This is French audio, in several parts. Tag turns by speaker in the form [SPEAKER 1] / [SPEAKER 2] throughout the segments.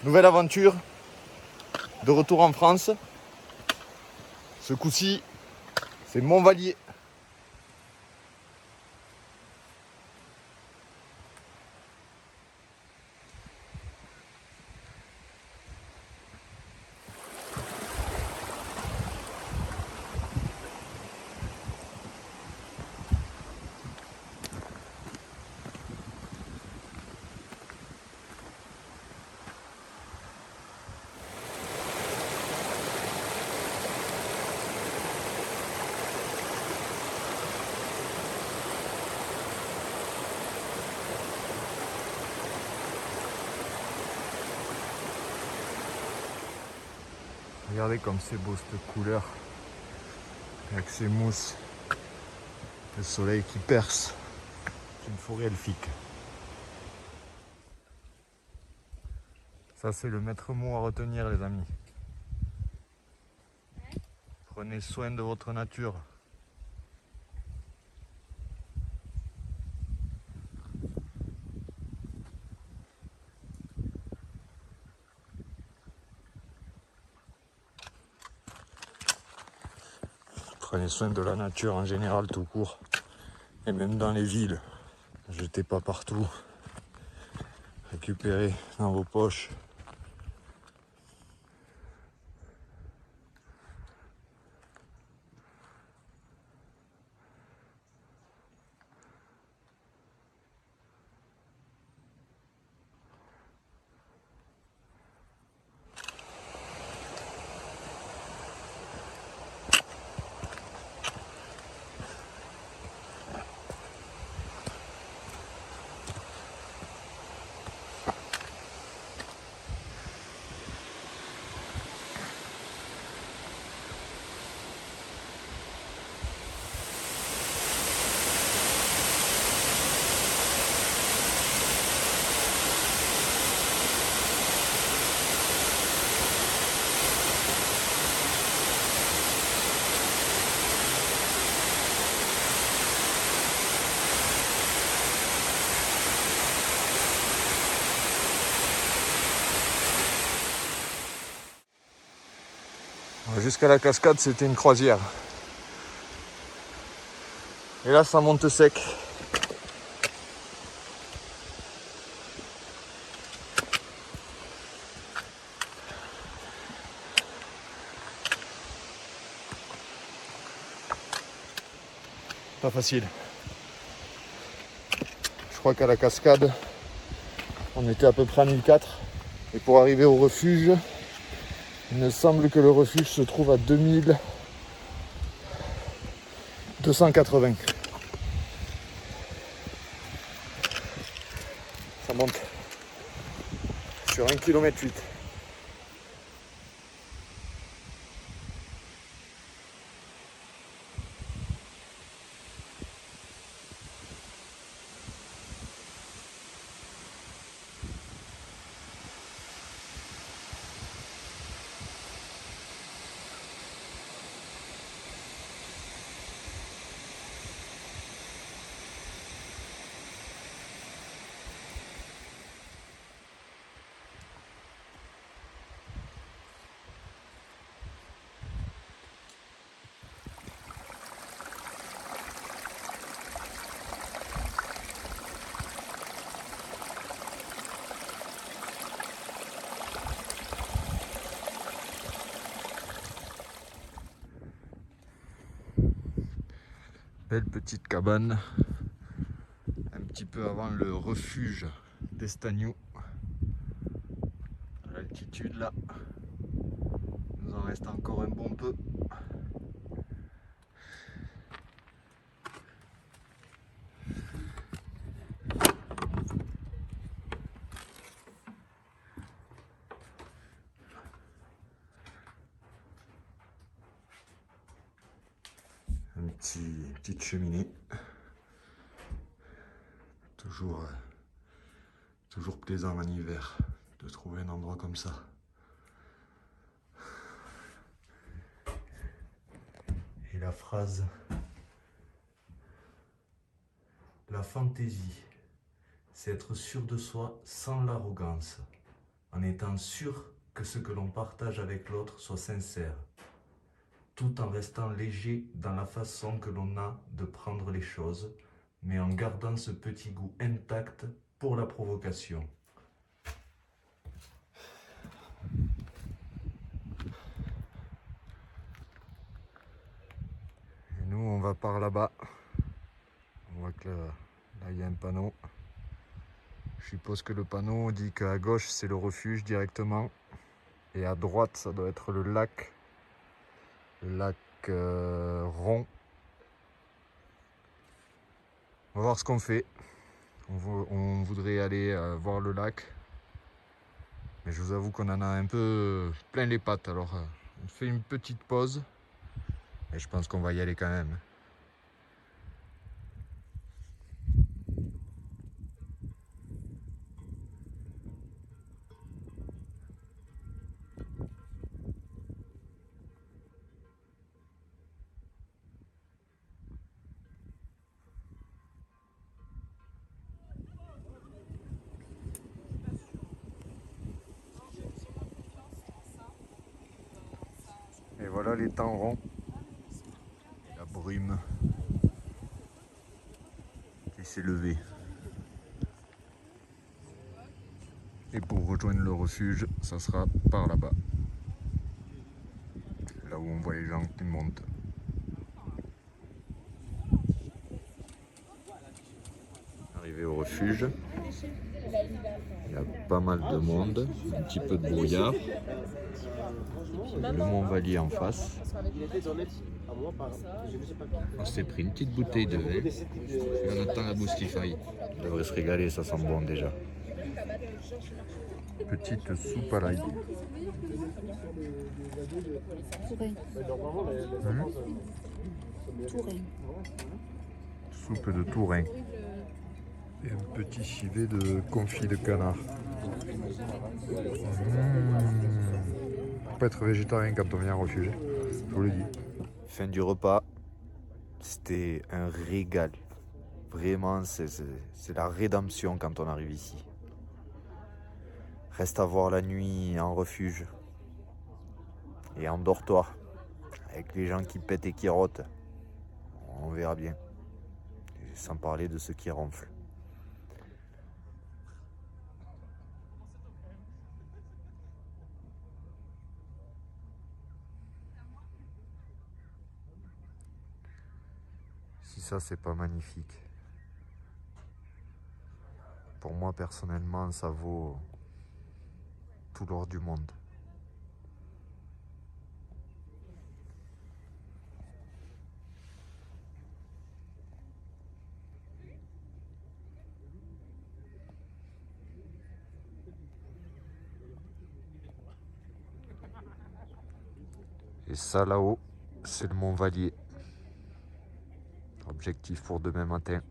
[SPEAKER 1] Nouvelle aventure, de retour en France. Ce coup-ci, c'est Montvalier. Regardez comme c'est beau cette couleur, avec ces mousses, le soleil qui perce, c'est une forêt elfique. Ça c'est le maître mot à retenir les amis. Prenez soin de votre nature. Prenez soin de la nature en général tout court. Et même dans les villes. Jetez pas partout. Récupérez dans vos poches. Jusqu'à la cascade, c'était une croisière. Et là, ça monte sec. Pas facile. Je crois qu'à la cascade, on était à peu près à 1004. Et pour arriver au refuge, il me semble que le refuge se trouve à 2280. Ça monte sur 1,8 km. Belle petite cabane, un petit peu avant le refuge d'Estagnou. À l'altitude là, il nous en reste encore un bon peu. Petite cheminée. Toujours plaisant en hiver de trouver un endroit comme ça. Et la phrase: la fantaisie, c'est être sûr de soi sans l'arrogance.
[SPEAKER 2] en étant sûr que ce que l'on partage avec l'autre soit sincère, tout en restant léger dans la façon que l'on a de prendre les choses, mais en gardant ce petit goût intact pour la provocation.
[SPEAKER 1] Et nous, on va par là-bas. On voit que là, il y a un panneau. Je suppose que le panneau dit qu'à gauche, c'est le refuge directement. Et à droite, ça doit être le lac. Le lac rond. On va voir ce qu'on fait. On voudrait aller voir le lac. Mais je vous avoue qu'on en a un peu plein les pattes. Alors, on fait une petite pause. Et je pense qu'on va y aller quand même. Et voilà les temps ronds. La brume qui s'est levée. Et pour rejoindre le refuge, ça sera par là-bas. Là où on voit les gens qui montent. Arrivé au refuge, il y a pas mal de monde, un petit peu de brouillard. Le Mont Vallier en face. On s'est pris une petite bouteille de vin et on attend la Boostify. On devrait se régaler, ça sent bon déjà. Petite soupe à l'ail. Soupe de Tourin. Et un petit civet de confit de canard. Faut pas être végétarien quand on vient au refuge, je vous le dis. Fin du repas, c'était un régal. Vraiment, c'est la rédemption quand on arrive ici. Reste à voir la nuit en refuge et en dortoir, avec les gens qui pètent et qui rotent. On verra bien. Et sans parler de ceux qui ronflent. Si ça, c'est pas magnifique. Pour moi, personnellement, ça vaut tout l'or du monde. Et ça, là-haut, c'est le Mont Vallier. Objectif pour demain matin.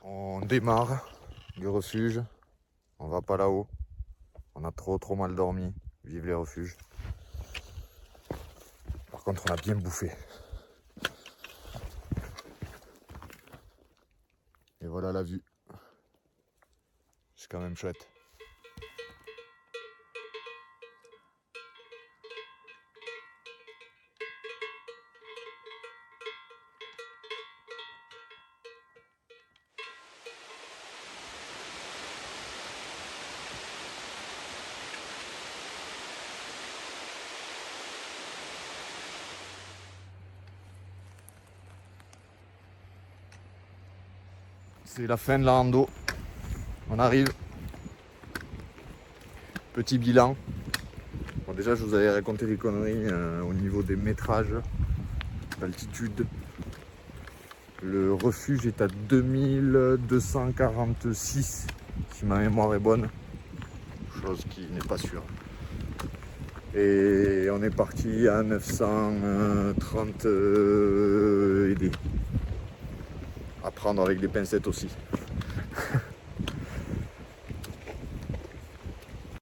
[SPEAKER 1] On démarre du refuge. On va pas là-haut. On a trop mal dormi. Vive les refuges. Par contre, on a bien bouffé. Et voilà la vue. C'est quand même chouette. C'est la fin de la rando. On arrive. Petit bilan. Bon, déjà, je vous avais raconté des conneries au niveau des métrages, d'altitude. Le refuge est à 2246, si ma mémoire est bonne. Chose qui n'est pas sûre. Et on est parti à 930 et des. À prendre avec des pincettes aussi.